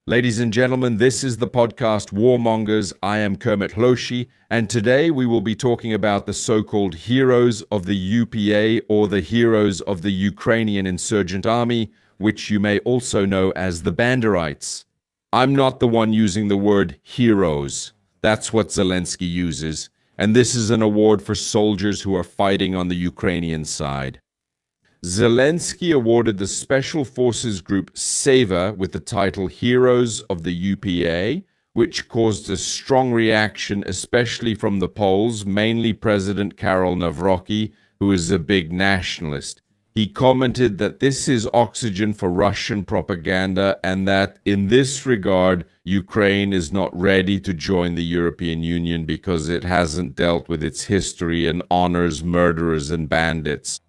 Ladies and gentlemen, this is the podcast Warmongers. I am Kermit Hloshi, and today we will be talking about the so-called heroes of the UPA, or the heroes of the Ukrainian insurgent army, which you may also know as the Banderites. I'm not the one using the word heroes. That's what Zelensky uses, and this is an award for soldiers who are fighting on the Ukrainian side. Zelensky awarded the Special Forces Group SEVA with the title Heroes of the UPA, which caused a strong reaction, especially from the Poles, mainly President Karol Nawrocki, who is a big nationalist. He commented that this is oxygen for Russian propaganda and that, in this regard, Ukraine is not ready to join the European Union because it hasn't dealt with its history and honors murderers and bandits.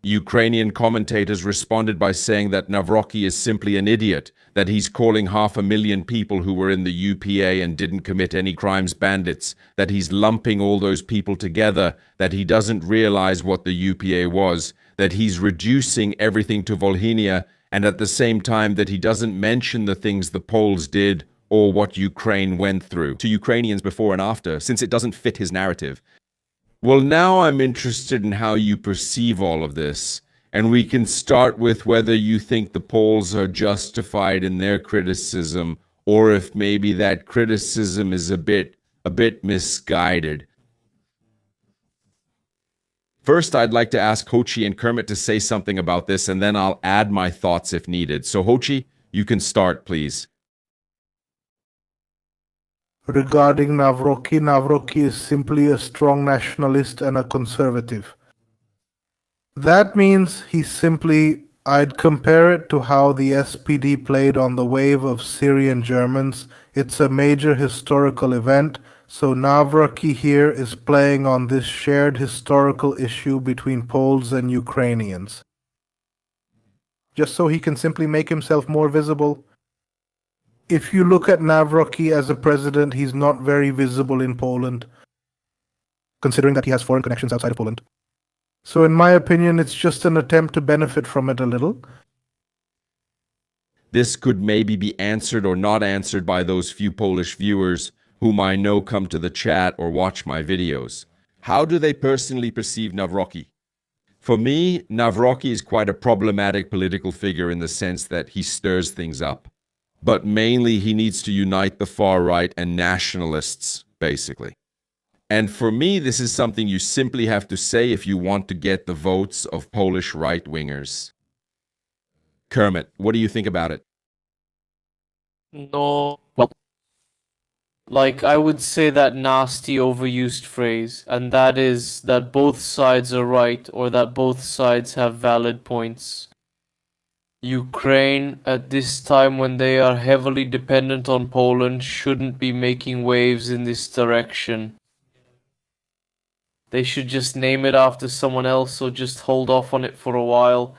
Ukrainian commentators responded by saying that Nawrocki is simply an idiot, that he's calling 500,000 people who were in the UPA and didn't commit any crimes bandits, that he's lumping all those people together, that he doesn't realize what the UPA was, that he's reducing everything to Volhynia, and at the same time that he doesn't mention the things the Poles did or what Ukraine went through to Ukrainians before and after, since it doesn't fit his narrative. Well, now I'm interested in how you perceive all of this, and we can start with whether you think the Poles are justified in their criticism, or if maybe that criticism is a bit misguided. First, I'd like to ask Hochi and Kermit to say something about this, and then I'll add my thoughts if needed. So, Hochi, you can start, please. Regarding Nawrocki, Nawrocki is simply a strong nationalist and a conservative. That means I'd compare it to how the SPD played on the wave of Syrian Germans. It's a major historical event, so Nawrocki here is playing on this shared historical issue between Poles and Ukrainians. Just so he can simply make himself more visible. If you look at Nawrocki as a president, he's not very visible in Poland, considering that he has foreign connections outside of Poland. So in my opinion, it's just an attempt to benefit from it a little. This could maybe be answered or not answered by those few Polish viewers whom I know come to the chat or watch my videos. How do they personally perceive Nawrocki? For me, Nawrocki is quite a problematic political figure in the sense that he stirs things up. But mainly he needs to unite the far right and nationalists, basically. And for me, this is something you simply have to say if you want to get the votes of Polish right-wingers. Kermit, what do you think about it? No, well, I would say that nasty overused phrase, and that is that both sides are right or that both sides have valid points. Ukraine, at this time when they are heavily dependent on Poland, shouldn't be making waves in this direction. They should just name it after someone else or just hold off on it for a while,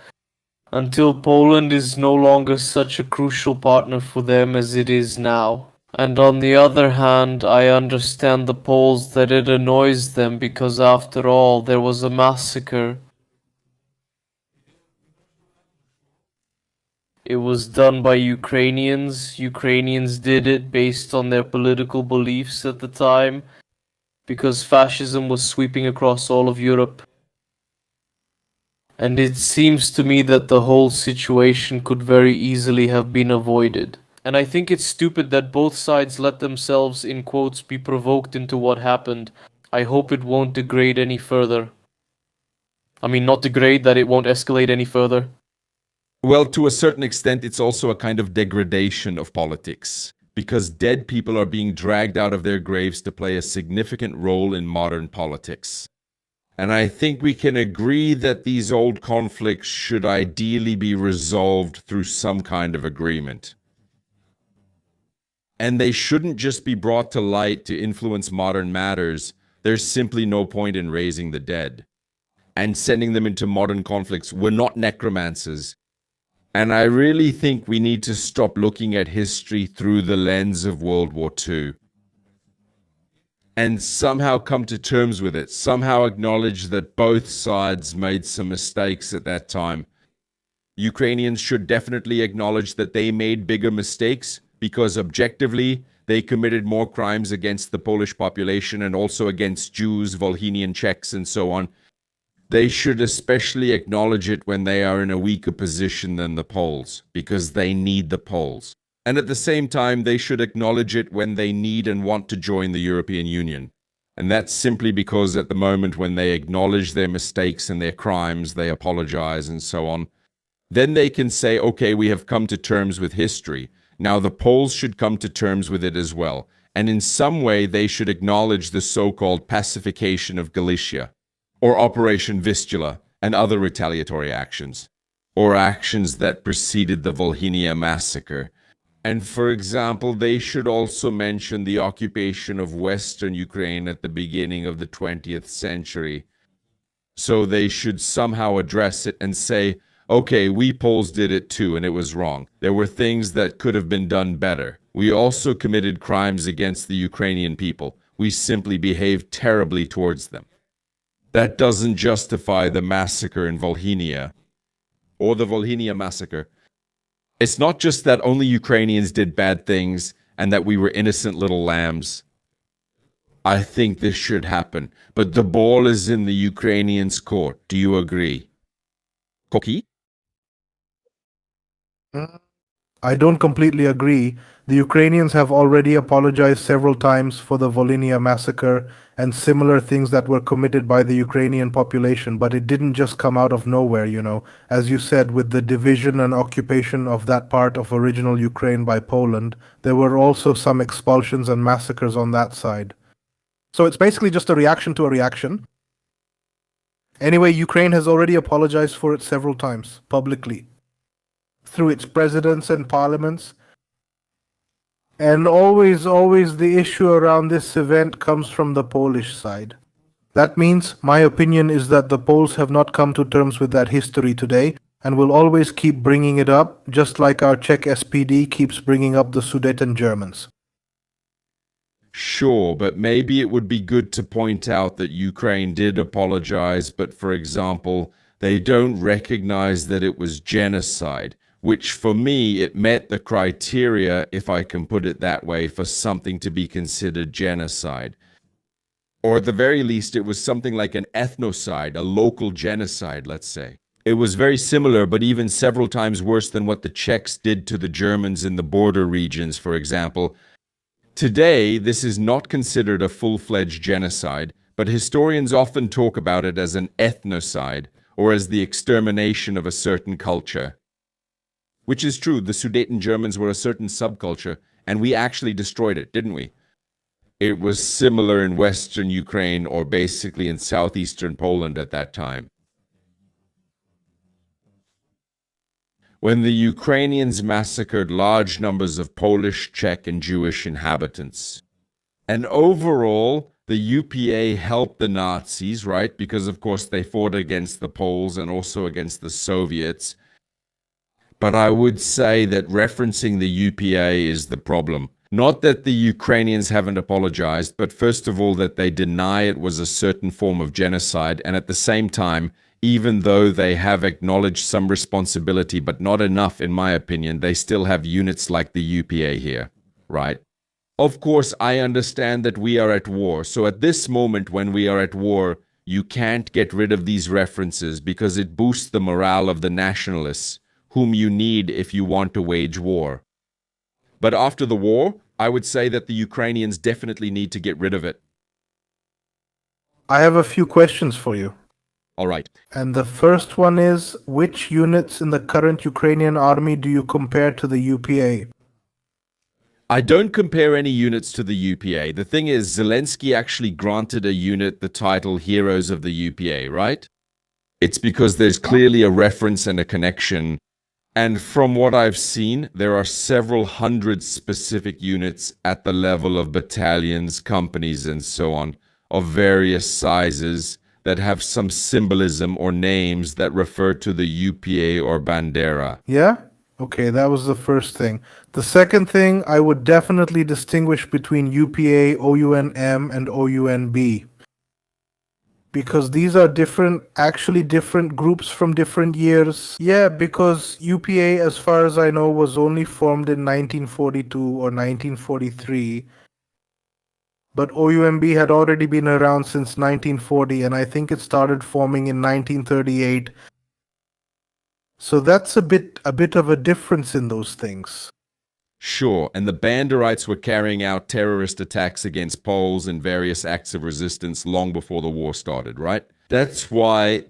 until Poland is no longer such a crucial partner for them as it is now. And on the other hand, I understand the Poles that it annoys them because after all, there was a massacre. It was done by Ukrainians. Ukrainians did it based on their political beliefs at the time, because fascism was sweeping across all of Europe. And it seems to me that the whole situation could very easily have been avoided. And I think it's stupid that both sides let themselves, in quotes, be provoked into what happened. I hope it won't degrade any further. I mean, not degrade, that it won't escalate any further. Well, to a certain extent, it's also a kind of degradation of politics, because dead people are being dragged out of their graves to play a significant role in modern politics. And I think we can agree that these old conflicts should ideally be resolved through some kind of agreement. And they shouldn't just be brought to light to influence modern matters. There's simply no point in raising the dead and sending them into modern conflicts. We're not necromancers. And I really think we need to stop looking at history through the lens of World War II and somehow come to terms with it, somehow acknowledge that both sides made some mistakes at that time, Ukrainians should definitely acknowledge that they made bigger mistakes because objectively they committed more crimes against the Polish population and also against Jews, Volhynian Czechs, and so on. They should especially acknowledge it when they are in a weaker position than the Poles, because they need the Poles. And at the same time, they should acknowledge it when they need and want to join the European Union. And that's simply because at the moment when they acknowledge their mistakes and their crimes, they apologize and so on, then they can say, okay, we have come to terms with history. Now the Poles should come to terms with it as well. And in some way, they should acknowledge the so-called pacification of Galicia, or Operation Vistula, and other retaliatory actions, or actions that preceded the Volhynia massacre. And for example, they should also mention the occupation of Western Ukraine at the beginning of the 20th century. So they should somehow address it and say, okay, we Poles did it too, and it was wrong. There were things that could have been done better. We also committed crimes against the Ukrainian people. We simply behaved terribly towards them. That doesn't justify the massacre in Volhynia, or the Volhynia massacre. It's not just that only Ukrainians did bad things and that we were innocent little lambs. I think this should happen, but the ball is in the Ukrainians' court. Do you agree? Koki? I don't completely agree. The Ukrainians have already apologized several times for the Volhynia massacre and similar things that were committed by the Ukrainian population, but it didn't just come out of nowhere, you know. As you said, with the division and occupation of that part of original Ukraine by Poland, there were also some expulsions and massacres on that side. So it's basically just a reaction to a reaction. Anyway, Ukraine has already apologized for it several times, publicly, through its presidents and parliaments. And always the issue around this event comes from the Polish side. That means, my opinion is that the Poles have not come to terms with that history today and will always keep bringing it up, just like our Czech SPD keeps bringing up the Sudeten Germans. Sure, but maybe it would be good to point out that Ukraine did apologize, but for example, they don't recognize that it was genocide, which for me, it met the criteria, if I can put it that way, for something to be considered genocide. Or at the very least, it was something like an ethnocide, a local genocide, let's say. It was very similar, but even several times worse than what the Czechs did to the Germans in the border regions, for example. Today, this is not considered a full-fledged genocide, but historians often talk about it as an ethnocide, or as the extermination of a certain culture. Which is true, the Sudeten Germans were a certain subculture, and we actually destroyed it, didn't we? It was similar in Western Ukraine, or basically in southeastern Poland at that time. When the Ukrainians massacred large numbers of Polish, Czech, and Jewish inhabitants. And overall, the UPA helped the Nazis, right? Because of course they fought against the Poles and also against the Soviets. But I would say that referencing the UPA is the problem. Not that the Ukrainians haven't apologized, but first of all that they deny it was a certain form of genocide, and at the same time, even though they have acknowledged some responsibility, but not enough in my opinion, they still have units like the UPA here, right? Of course, I understand that we are at war, so at this moment when we are at war, you can't get rid of these references because it boosts the morale of the nationalists, whom you need if you want to wage war. But after the war, I would say that the Ukrainians definitely need to get rid of it. I have a few questions for you. All right. And the first one is, which units in the current Ukrainian army do you compare to the UPA? I don't compare any units to the UPA. The thing is, Zelensky actually granted a unit the title Heroes of the UPA, right? It's because there's clearly a reference and a connection. And from what I've seen, there are several hundred specific units at the level of battalions, companies, and so on, of various sizes that have some symbolism or names that refer to the UPA or Bandera. Yeah? Okay, that was the first thing. The second thing, I would definitely distinguish between UPA, OUN-M, and OUN-B. Because these are actually different groups from different years. Yeah, because UPA, as far as I know, was only formed in 1942 or 1943. But OUMB had already been around since 1940, and I think it started forming in 1938. So that's a bit of a difference in those things. Sure, and the Banderites were carrying out terrorist attacks against Poles and various acts of resistance long before the war started, right? That's why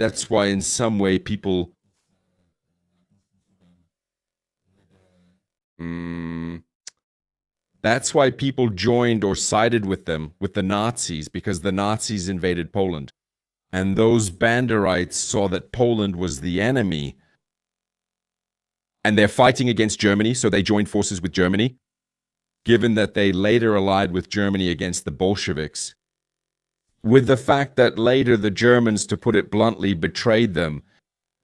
in some way people that's why people joined or sided with them, with the Nazis, because the Nazis invaded Poland. And those Banderites saw that Poland was the enemy. And they're fighting against Germany, so they joined forces with Germany, given that they later allied with Germany against the Bolsheviks. With the fact that later the Germans, to put it bluntly, betrayed them.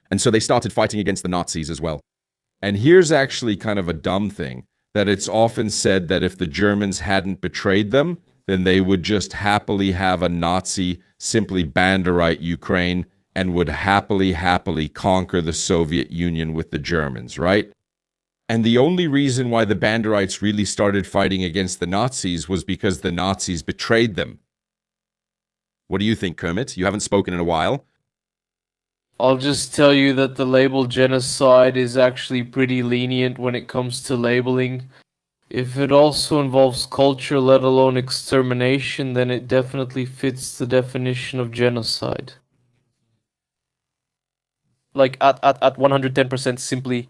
And so they started fighting against the Nazis as well. And here's actually kind of a dumb thing, that it's often said that if the Germans hadn't betrayed them, then they would just happily have a Nazi, simply Banderite Ukraine, and would happily conquer the Soviet Union with the Germans, right? And the only reason why the Banderites really started fighting against the Nazis was because the Nazis betrayed them. What do you think, Kermit? You haven't spoken in a while. I'll just tell you that the label genocide is actually pretty lenient when it comes to labeling. If it also involves culture, let alone extermination, then it definitely fits the definition of genocide. Like at 110% simply.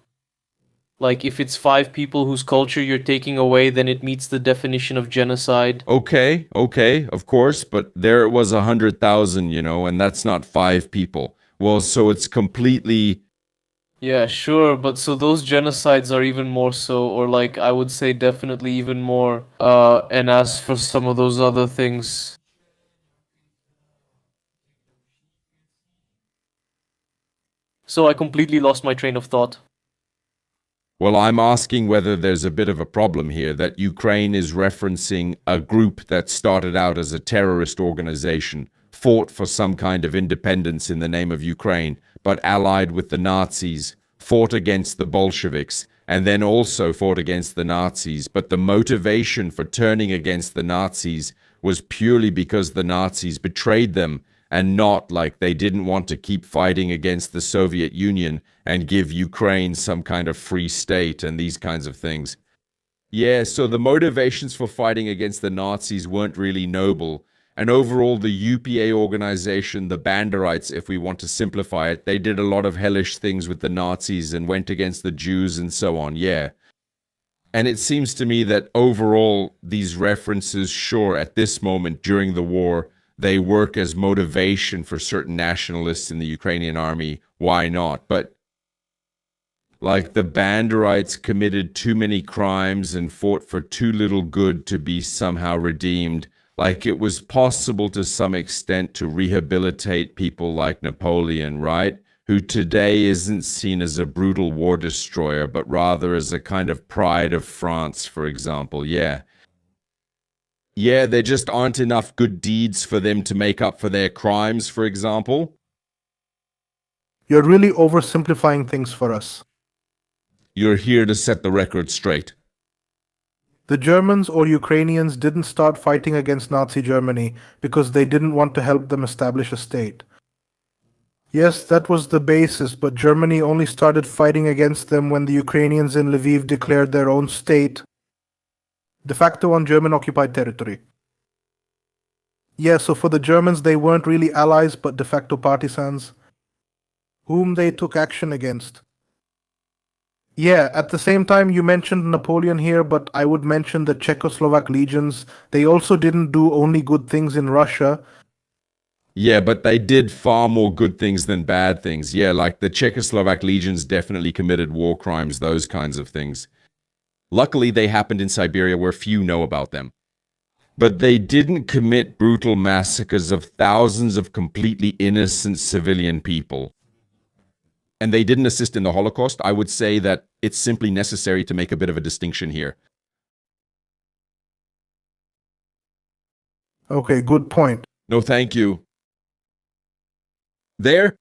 Like if it's 5 people whose culture you're taking away, then it meets the definition of genocide. Okay, of course, but there it was 100,000, and that's not 5 people. Well, so it's completely... Yeah, sure, but so those genocides are even more so, or like I would say definitely even more, and as for some of those other things... So I completely lost my train of thought. Well, I'm asking whether there's a bit of a problem here, that Ukraine is referencing a group that started out as a terrorist organization, fought for some kind of independence in the name of Ukraine, but allied with the Nazis, fought against the Bolsheviks, and then also fought against the Nazis. But the motivation for turning against the Nazis was purely because the Nazis betrayed them, and not like they didn't want to keep fighting against the Soviet Union and give Ukraine some kind of free state and these kinds of things. Yeah, so the motivations for fighting against the Nazis weren't really noble. And overall, the UPA organization, the Banderites, if we want to simplify it, they did a lot of hellish things with the Nazis and went against the Jews and so on, yeah. And it seems to me that overall, these references, sure, at this moment during the war, they work as motivation for certain nationalists in the Ukrainian army. Why not? But like the Banderites committed too many crimes and fought for too little good to be somehow redeemed. Like it was possible to some extent to rehabilitate people like Napoleon, right? Who today isn't seen as a brutal war destroyer, but rather as a kind of pride of France, for example. Yeah. Yeah, there just aren't enough good deeds for them to make up for their crimes, for example. You're really oversimplifying things for us. You're here to set the record straight. The Germans or Ukrainians didn't start fighting against Nazi Germany because they didn't want to help them establish a state. Yes, that was the basis, but Germany only started fighting against them when the Ukrainians in Lviv declared their own state, de facto on German-occupied territory. Yeah, so for the Germans, they weren't really allies, but de facto partisans, whom they took action against. Yeah, at the same time, you mentioned Napoleon here, but I would mention the Czechoslovak legions. They also didn't do only good things in Russia. Yeah, but they did far more good things than bad things. Yeah, like the Czechoslovak legions definitely committed war crimes, those kinds of things. Luckily, they happened in Siberia where few know about them. But they didn't commit brutal massacres of thousands of completely innocent civilian people. And they didn't assist in the Holocaust. I would say that it's simply necessary to make a bit of a distinction here. Okay, good point. No, thank you. There.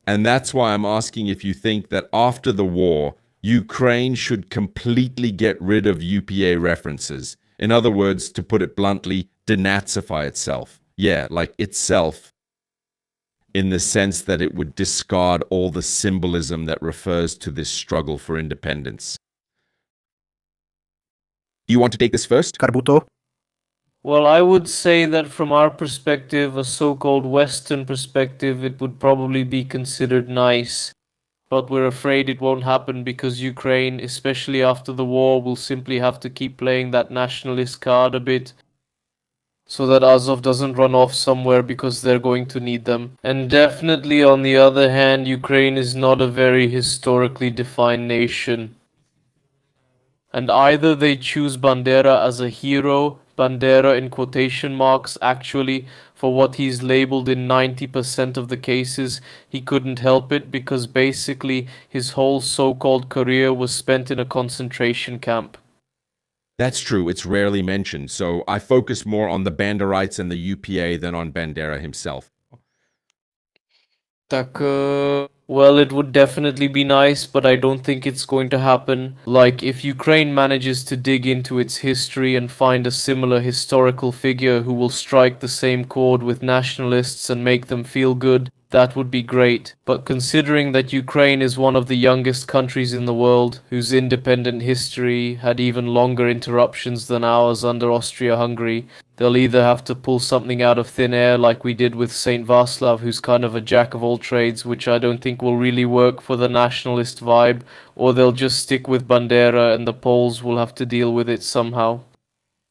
And that's why I'm asking if you think that after the war, Ukraine should completely get rid of UPA references. In other words, to put it bluntly, denazify itself. Yeah, like itself, in the sense that it would discard all the symbolism that refers to this struggle for independence. Do you want to take this first? Carbuto. Well, I would say that from our perspective, a so-called Western perspective, it would probably be considered nice. But we're afraid it won't happen because Ukraine, especially after the war, will simply have to keep playing that nationalist card a bit so that Azov doesn't run off somewhere because they're going to need them. And definitely, on the other hand, Ukraine is not a very historically defined nation. And either they choose Bandera as a hero, Bandera in quotation marks, actually, for what he's labeled in 90% of the cases, he couldn't help it because basically his whole so-called career was spent in a concentration camp. That's true. It's rarely mentioned. So I focus more on the Banderites and the UPA than on Bandera himself. Well, it would definitely be nice, but I don't think it's going to happen. Like, if Ukraine manages to dig into its history and find a similar historical figure who will strike the same chord with nationalists and make them feel good, that would be great. But considering that Ukraine is one of the youngest countries in the world, whose independent history had even longer interruptions than ours under Austria-Hungary, they'll either have to pull something out of thin air like we did with Saint Václav, who's kind of a jack of all trades, which I don't think will really work for the nationalist vibe, or they'll just stick with Bandera and the Poles will have to deal with it somehow.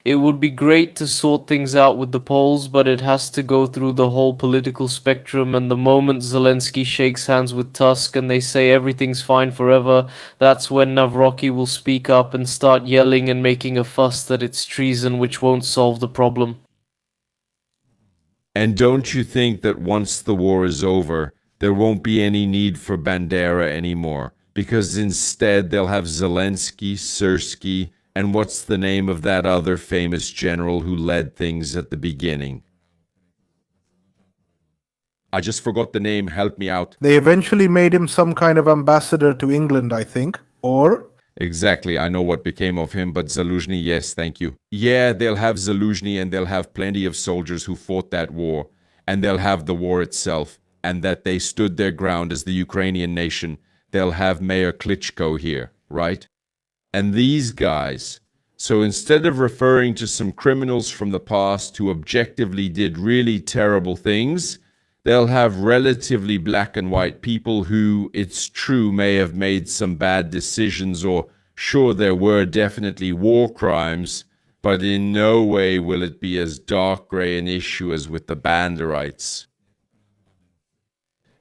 It would be great to sort things out with the Poles, but it has to go through the whole political spectrum, and the moment Zelensky shakes hands with Tusk and they say everything's fine forever, that's when Nawrocki will speak up and start yelling and making a fuss that it's treason, which won't solve the problem. And don't you think that once the war is over, there won't be any need for Bandera anymore? Because instead they'll have Zelensky, Syrskyi, and what's the name of that other famous general who led things at the beginning? I just forgot the name. Help me out. They eventually made him some kind of ambassador to England, I think. Or Exactly. I know what became of him, but Zaluzhny, yes, thank you. Yeah, they'll have Zaluzhny and they'll have plenty of soldiers who fought that war, and they'll have the war itself, and that they stood their ground as the Ukrainian nation. They'll have Mayor Klitschko here, right? And these guys, so instead of referring to some criminals from the past who objectively did really terrible things, they'll have relatively black and white people who, it's true, may have made some bad decisions, or sure, there were definitely war crimes, but in no way will it be as dark gray an issue as with the Banderites.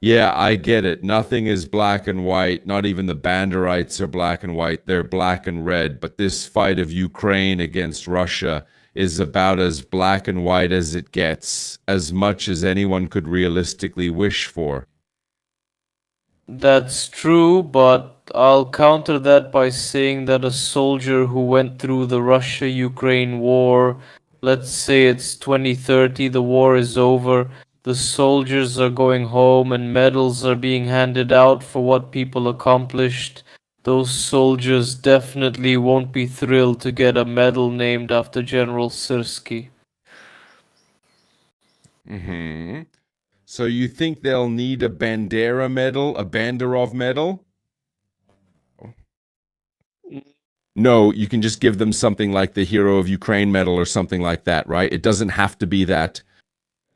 Yeah, I get it. Nothing is black and white. Not even the Banderites are black and white. They're black and red. But this fight of Ukraine against Russia is about as black and white as it gets, as much as anyone could realistically wish for. That's true, but I'll counter that by saying that a soldier who went through the Russia-Ukraine war, let's say it's 2030, the war is over, the soldiers are going home and medals are being handed out for what people accomplished. Those soldiers definitely won't be thrilled to get a medal named after General Syrskyi. So you think they'll need a Bandera medal, a Banderov medal? No, you can just give them something like the Hero of Ukraine medal or something like that, right? It doesn't have to be that.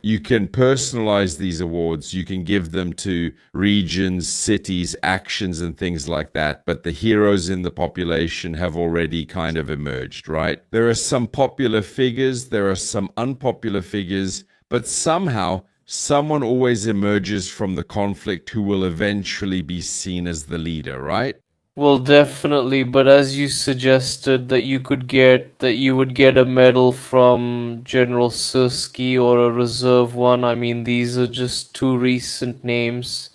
You can personalize these awards. You can give them to regions, cities, actions, and things like that. But the heroes in the population have already kind of emerged, right? There are some popular figures. There are some unpopular figures. But somehow, someone always emerges from the conflict who will eventually be seen as the leader, right? Well, definitely, but as you suggested that you would get a medal from General Syrskyi or a reserve one, I mean, these are just two recent names.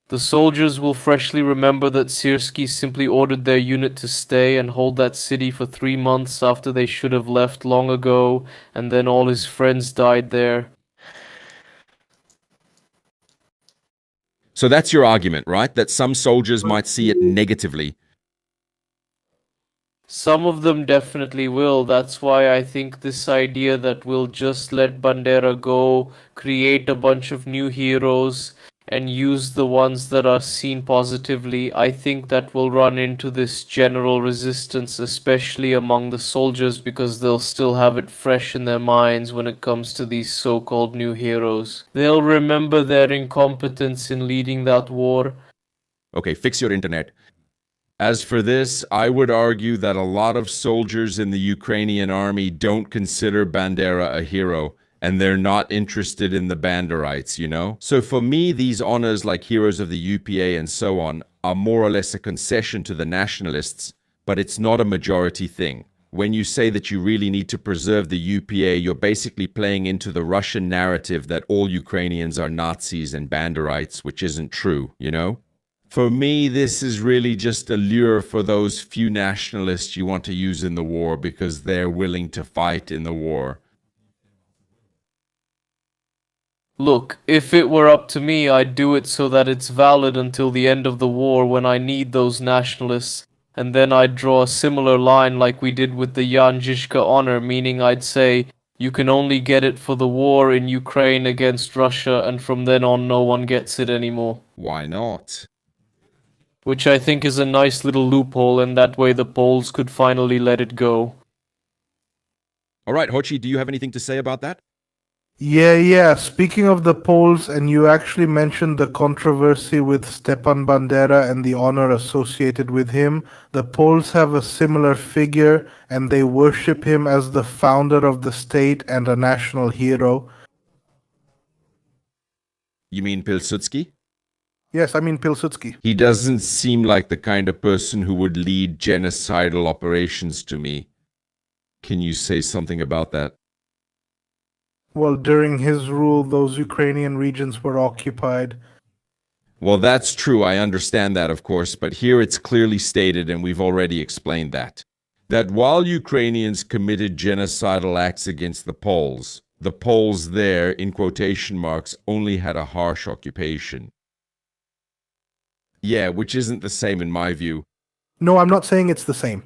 The soldiers will freshly remember that Syrskyi simply ordered their unit to stay and hold that city for 3 months after they should have left long ago, and then all his friends died there. So that's your argument, right? That some soldiers might see it negatively. Some of them definitely will. That's why I think this idea that we'll just let Bandera go, create a bunch of new heroes, and use the ones that are seen positively, I think that will run into this general resistance, especially among the soldiers, because they'll still have it fresh in their minds when it comes to these so-called new heroes. They'll remember their incompetence in leading that war. Okay, fix your internet. As for this, I would argue that a lot of soldiers in the Ukrainian army don't consider Bandera a hero, and they're not interested in the Banderites, you know? So for me, these honors like Heroes of the UPA and so on are more or less a concession to the nationalists, but it's not a majority thing. When you say that you really need to preserve the UPA, you're basically playing into the Russian narrative that all Ukrainians are Nazis and Banderites, which isn't true, you know? For me, this is really just a lure for those few nationalists you want to use in the war because they're willing to fight in the war. Look, if it were up to me, I'd do it so that it's valid until the end of the war when I need those nationalists, and then I'd draw a similar line like we did with the Jan Žižka honor, meaning I'd say, you can only get it for the war in Ukraine against Russia, and from then on no one gets it anymore. Why not? Which I think is a nice little loophole, and that way the Poles could finally let it go. All right, Hochi, do you have anything to say about that? Yeah. Speaking of the Poles, and you actually mentioned the controversy with Stepan Bandera and the honor associated with him, the Poles have a similar figure, and they worship him as the founder of the state and a national hero. You mean Pilsudski? Yes, I mean Pilsudski. He doesn't seem like the kind of person who would lead genocidal operations to me. Can you say something about that? Well, during his rule, those Ukrainian regions were occupied. Well, that's true. I understand that, of course, but here it's clearly stated, and we've already explained that while Ukrainians committed genocidal acts against the Poles there, in quotation marks, only had a harsh occupation. Yeah, which isn't the same in my view. No, I'm not saying it's the same.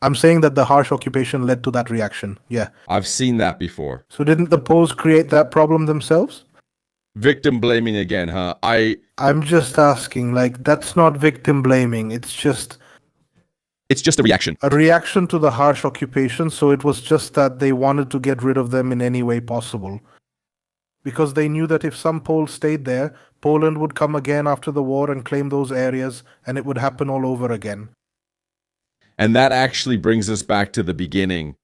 I'm saying that the harsh occupation led to that reaction. Yeah. I've seen that before. So didn't the Poles create that problem themselves? Victim blaming again, huh? I'm just asking, like, that's not victim blaming. It's just a reaction. A reaction to the harsh occupation, so it was just that they wanted to get rid of them in any way possible. Because they knew that if some Poles stayed there, Poland would come again after the war and claim those areas, and it would happen all over again. And that actually brings us back to the beginning.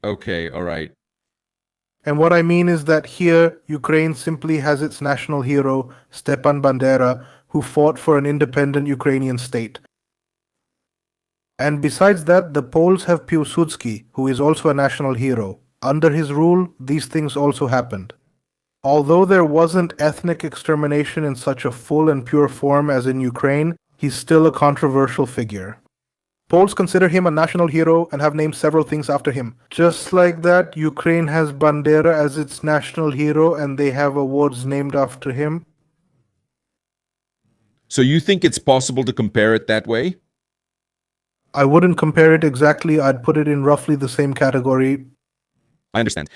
Okay, all right. And what I mean is that here, Ukraine simply has its national hero, Stepan Bandera, who fought for an independent Ukrainian state. And besides that, the Poles have Piłsudski, who is also a national hero. Under his rule, these things also happened. Although there wasn't ethnic extermination in such a full and pure form as in Ukraine, he's still a controversial figure. Poles consider him a national hero and have named several things after him. Just like that, Ukraine has Bandera as its national hero and they have awards named after him. So you think it's possible to compare it that way? I wouldn't compare it exactly. I'd put it in roughly the same category. I understand.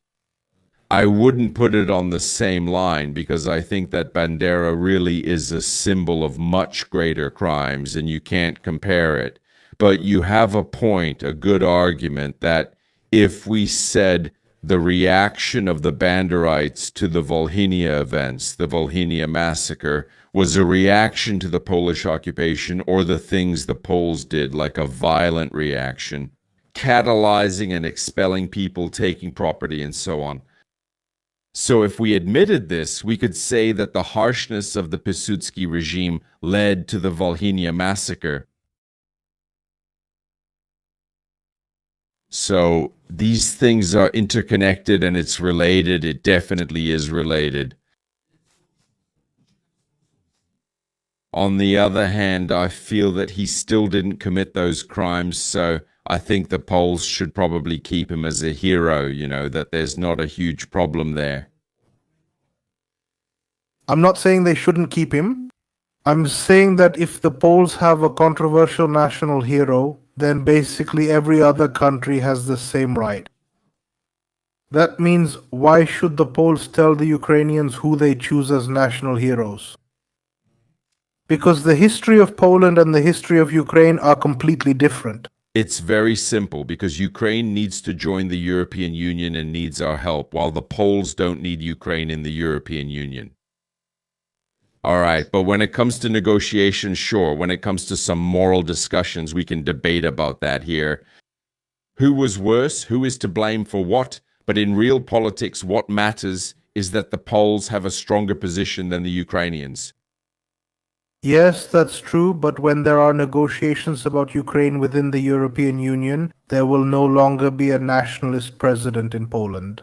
I wouldn't put it on the same line because I think that Bandera really is a symbol of much greater crimes and you can't compare it. But you have a point, a good argument, that if we said the reaction of the Banderites to the Volhynia events, the Volhynia massacre, was a reaction to the Polish occupation or the things the Poles did, like a violent reaction, catalyzing and expelling people, taking property, and so on. So if we admitted this, we could say that the harshness of the Piłsudski regime led to the Volhynia massacre. So these things are interconnected and it's related. It definitely is related. On the other hand, I feel that he still didn't commit those crimes, so I think the Poles should probably keep him as a hero, you know, that there's not a huge problem there. I'm not saying they shouldn't keep him. I'm saying that if the Poles have a controversial national hero, then basically every other country has the same right. That means why should the Poles tell the Ukrainians who they choose as national heroes? Because the history of Poland and the history of Ukraine are completely different. It's very simple because Ukraine needs to join the European Union and needs our help, while the Poles don't need Ukraine in the European Union. All right, but when it comes to negotiations, sure. When it comes to some moral discussions, we can debate about that here. Who was worse? Who is to blame for what? But in real politics, what matters is that the Poles have a stronger position than the Ukrainians. Yes, that's true, but when there are negotiations about Ukraine within the European Union, there will no longer be a nationalist president in Poland.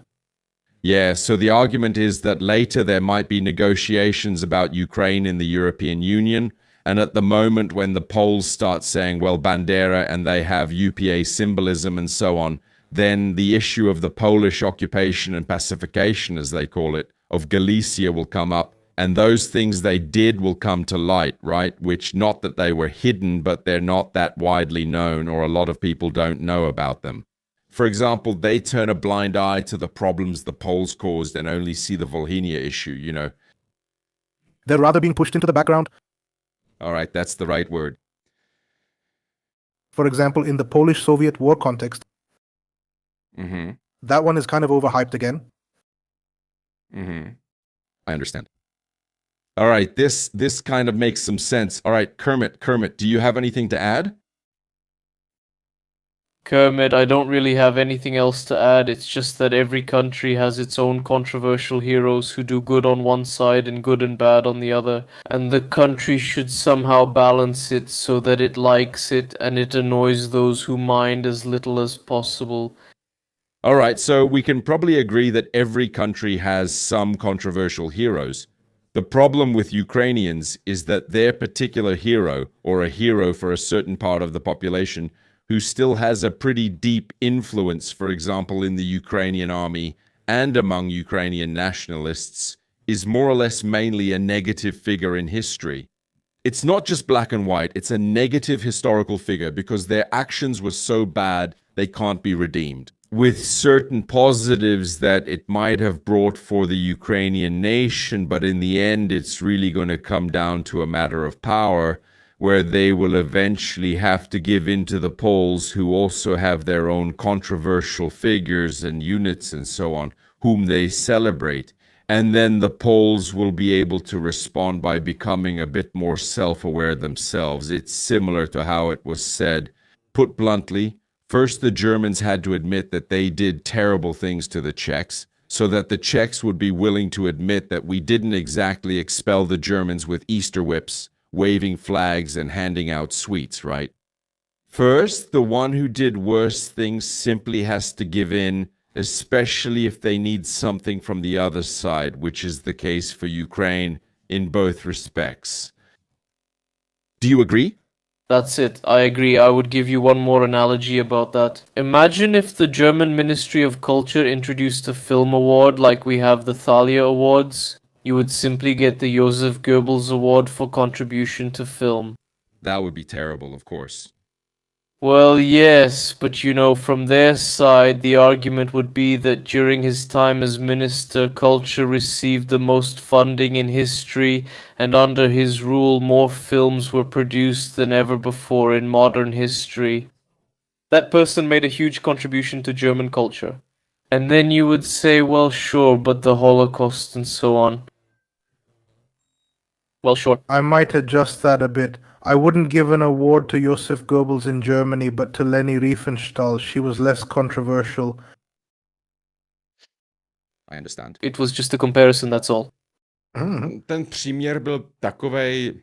Yeah, so the argument is that later there might be negotiations about Ukraine in the European Union, and at the moment when the Poles start saying, well, Bandera, and they have UPA symbolism and so on, then the issue of the Polish occupation and pacification, as they call it, of Galicia will come up, and those things they did will come to light, right? Which, not that they were hidden, but they're not that widely known, or a lot of people don't know about them. For example, they turn a blind eye to the problems the Poles caused and only see the Volhynia issue, you know. They're rather being pushed into the background. All right, that's the right word. For example, in the Polish-Soviet war context, that one is kind of overhyped again. I understand. All right, this kind of makes some sense. All right, Kermit, do you have anything to add? Kermit, I don't really have anything else to add. It's just that every country has its own controversial heroes who do good on one side and good and bad on the other. And the country should somehow balance it so that it likes it and it annoys those who mind as little as possible. All right, so we can probably agree that every country has some controversial heroes. The problem with Ukrainians is that their particular hero, or a hero for a certain part of the population, who still has a pretty deep influence, for example, in the Ukrainian army and among Ukrainian nationalists, is more or less mainly a negative figure in history. It's not just black and white, it's a negative historical figure because their actions were so bad they can't be redeemed. With certain positives that it might have brought for the Ukrainian nation, but in the end it's really going to come down to a matter of power, where they will eventually have to give in to the Poles, who also have their own controversial figures and units and so on, whom they celebrate. And then the Poles will be able to respond by becoming a bit more self-aware themselves. It's similar to how it was said. Put bluntly, first the Germans had to admit that they did terrible things to the Czechs, so that the Czechs would be willing to admit that we didn't exactly expel the Germans with Easter whips, waving flags and handing out sweets, right? First, the one who did worse things simply has to give in, especially if they need something from the other side, which is the case for Ukraine in both respects. Do you agree? That's it. I agree. I would give you one more analogy about that. Imagine if the German Ministry of Culture introduced a film award like we have the Thalia Awards. You would simply get the Joseph Goebbels Award for contribution to film. That would be terrible, of course. Well, yes, but you know, from their side, the argument would be that during his time as minister, culture received the most funding in history, and under his rule, more films were produced than ever before in modern history. That person made a huge contribution to German culture. And then you would say, well, sure, but the Holocaust and so on. Well, sure. I might adjust that a bit. I wouldn't give an award to Joseph Goebbels in Germany, but to Leni Riefenstahl. She was less controversial. I understand. It was just a comparison, that's all. Ten příměr byl takovej...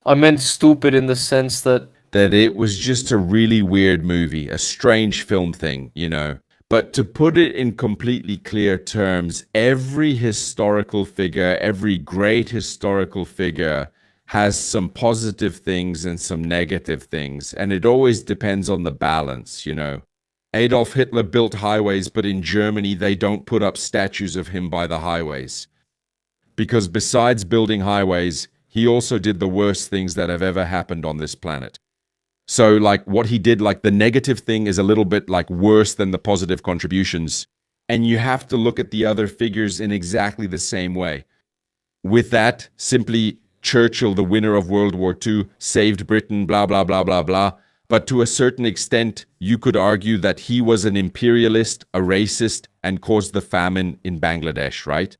I meant stupid in the sense that it was just a really weird movie, a strange film thing, you know. But to put it in completely clear terms, every historical figure, every great historical figure has some positive things and some negative things. And it always depends on the balance, you know. Adolf Hitler built highways, but in Germany they don't put up statues of him by the highways. Because besides building highways, he also did the worst things that have ever happened on this planet. So, like, what he did, like, the negative thing is a little bit, like, worse than the positive contributions. And you have to look at the other figures in exactly the same way. With that, simply Churchill, the winner of World War II, saved Britain, blah, blah, blah, blah, blah. But to a certain extent, you could argue that he was an imperialist, a racist, and caused the famine in Bangladesh, right?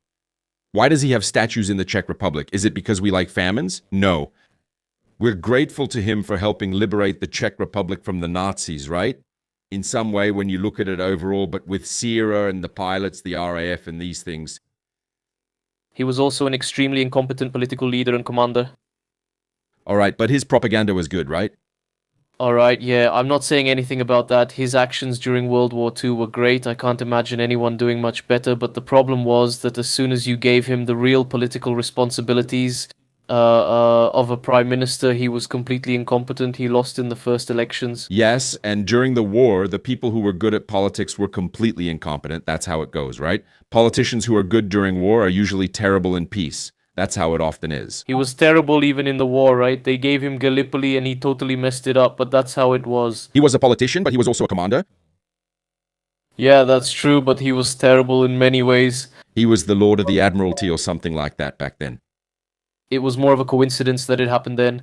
Why does he have statues in the Czech Republic? Is it because we like famines? No. We're grateful to him for helping liberate the Czech Republic from the Nazis, right? In some way, when you look at it overall, but with Sierra and the pilots, the RAF and these things. He was also an extremely incompetent political leader and commander. All right, but his propaganda was good, right? Alright, yeah, I'm not saying anything about that. His actions during World War II were great. I can't imagine anyone doing much better, but the problem was that as soon as you gave him the real political responsibilities of a prime minister, he was completely incompetent. He lost in the first elections. Yes, and during the war, the people who were good at politics were completely incompetent. That's how it goes, right? Politicians who are good during war are usually terrible in peace. That's how it often is. He was terrible even in the war, right? They gave him Gallipoli and he totally messed it up, but that's how it was. He was a politician, but he was also a commander. Yeah, that's true, but he was terrible in many ways. He was the Lord of the Admiralty or something like that back then. It was more of a coincidence that it happened then.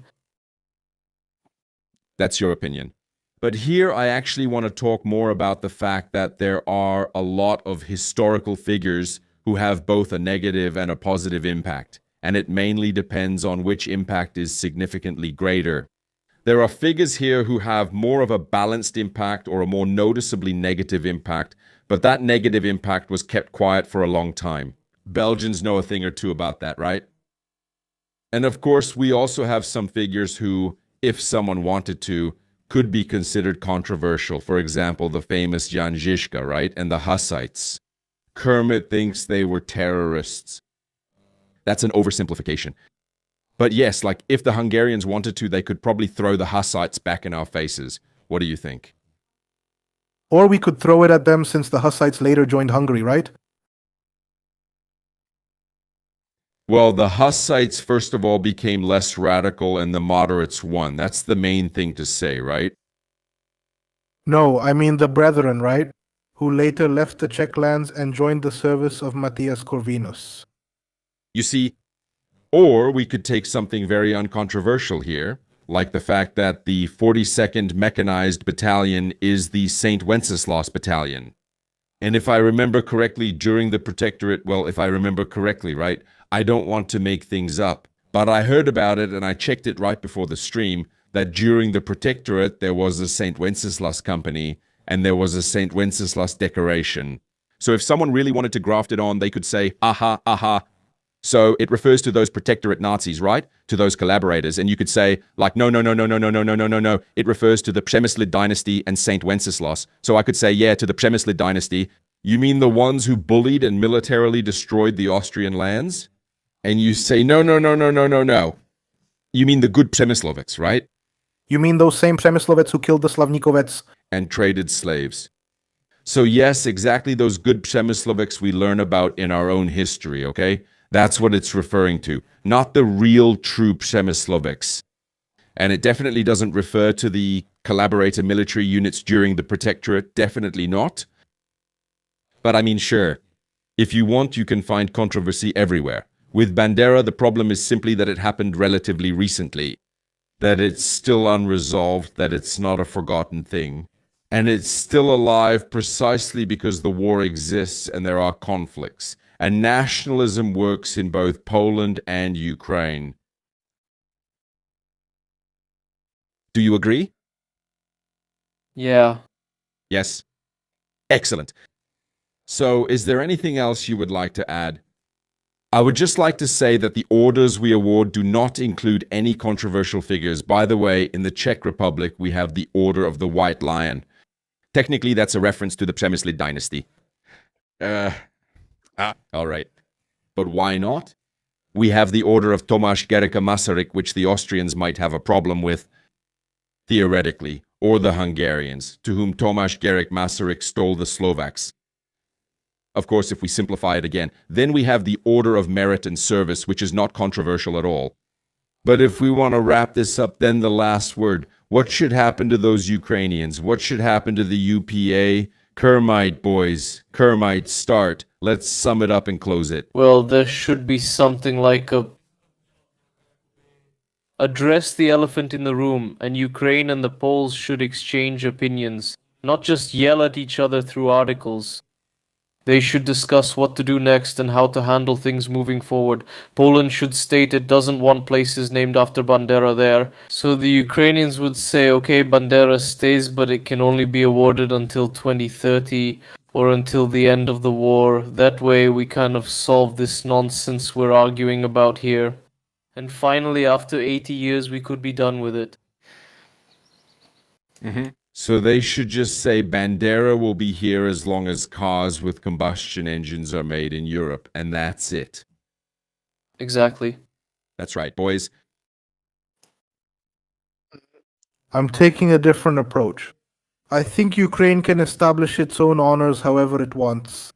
That's your opinion. But here I actually want to talk more about the fact that there are a lot of historical figures who have both a negative and a positive impact, and it mainly depends on which impact is significantly greater. There are figures here who have more of a balanced impact or a more noticeably negative impact, but that negative impact was kept quiet for a long time. Belgians know a thing or two about that, right? And of course, we also have some figures who, if someone wanted to, could be considered controversial. For example, the famous Jan Žižka, right? And the Hussites. Kermit thinks they were terrorists. That's an oversimplification. But yes, like if the Hungarians wanted to, they could probably throw the Hussites back in our faces. What do you think? Or we could throw it at them since the Hussites later joined Hungary, right? Well, the Hussites, first of all, became less radical and the moderates won. That's the main thing to say, right? No, I mean the Brethren, right? Who later left the Czech lands and joined the service of Matthias Corvinus. You see, or we could take something very uncontroversial here, like the fact that the 42nd Mechanized Battalion is the St. Wenceslas Battalion. And if I remember correctly, during the Protectorate, well, if I remember correctly, right, I don't want to make things up, but I heard about it and I checked it right before the stream, that during the Protectorate there was a St. Wenceslas company and there was a St. Wenceslas decoration. So if someone really wanted to graft it on, they could say, aha, aha. So it refers to those Protectorate Nazis, right? To those collaborators. And you could say, like, no. It refers to the Przemyslid dynasty and St. Wenceslas. So I could say, yeah, to the Przemyslid dynasty. You mean the ones who bullied and militarily destroyed the Austrian lands? And you say, no. You mean the good Przemyslovics, right? You mean those same Przemyslovets who killed the Slavnikovets? And traded slaves. So yes, exactly those good Przemyslovics we learn about in our own history, okay? That's what it's referring to, not the real true Przemyslovics. And it definitely doesn't refer to the collaborator military units during the Protectorate, definitely not. But I mean, sure, if you want, you can find controversy everywhere. With Bandera, the problem is simply that it happened relatively recently, that it's still unresolved, that it's not a forgotten thing. And it's still alive precisely because the war exists and there are conflicts. And nationalism works in both Poland and Ukraine. Do you agree? Yeah. Yes? Excellent. So, is there anything else you would like to add? I would just like to say that the orders we award do not include any controversial figures. By the way, in the Czech Republic, we have the Order of the White Lion. Technically, that's a reference to the Przemyslid dynasty. All right. But why not? We have the Order of Tomáš Garrigue Masaryk, which the Austrians might have a problem with. Theoretically. or the Hungarians, to whom Tomasz Garrick Masaryk stole the Slovaks. Of course, if we simplify it again, then we have the order of merit and service, which is not controversial at all. But if we want to wrap this up, then the last word. What should happen to those Ukrainians? What should happen to the UPA? Kermite, boys. Kermite, start. Let's sum it up and close it. Well, there should be something like a address the elephant in the room, and Ukraine and the Poles should exchange opinions, not just yell at each other through articles. They should discuss what to do next and how to handle things moving forward. Poland should state it doesn't want places named after Bandera there. So the Ukrainians would say, okay, Bandera stays, but it can only be awarded until 2030 or until the end of the war. That way we kind of solve this nonsense we're arguing about here. And finally, after 80 years, we could be done with it. So they should just say Bandera will be here as long as cars with combustion engines are made in Europe, and that's it. Exactly. That's right, boys. I'm taking a different approach. I think Ukraine can establish its own honors however it wants.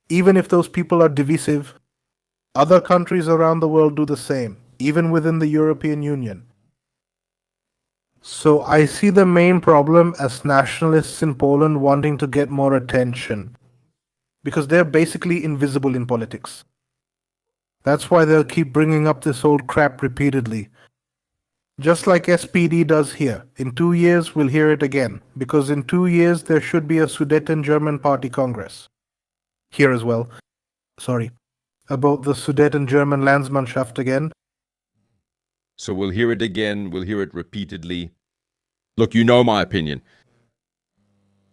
Even if those people are divisive, other countries around the world do the same, even within the European Union. So I see the main problem as nationalists in Poland wanting to get more attention, because they're basically invisible in politics. That's why they'll keep bringing up this old crap repeatedly. Just like SPD does here. In 2 years, we'll hear it again, because in 2 years there should be a Sudeten German Party Congress. Here as well. Sorry. About the Sudeten German Landsmannschaft again. So we'll hear it again, we'll hear it repeatedly. Look, you know my opinion.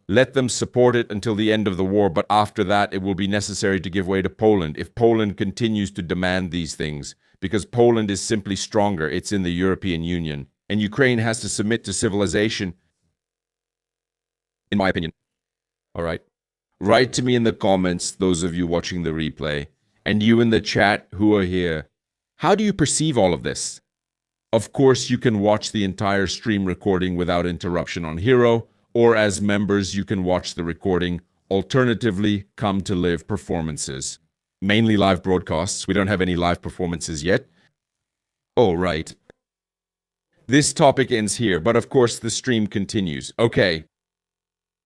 Let them support it until the end of the war, but after that it will be necessary to give way to Poland if Poland continues to demand these things, because Poland is simply stronger. It's in the European Union, and Ukraine has to submit to civilization, in my opinion. All right. Write to me in the comments, those of you watching the replay, and you in the chat who are here. How do you perceive all of this? Of course, you can watch the entire stream recording without interruption on Hero, or as members, you can watch the recording. Alternatively, come to live performances. Mainly live broadcasts. We don't have any live performances yet. Oh, right. This topic ends here, but of course the stream continues. Okay,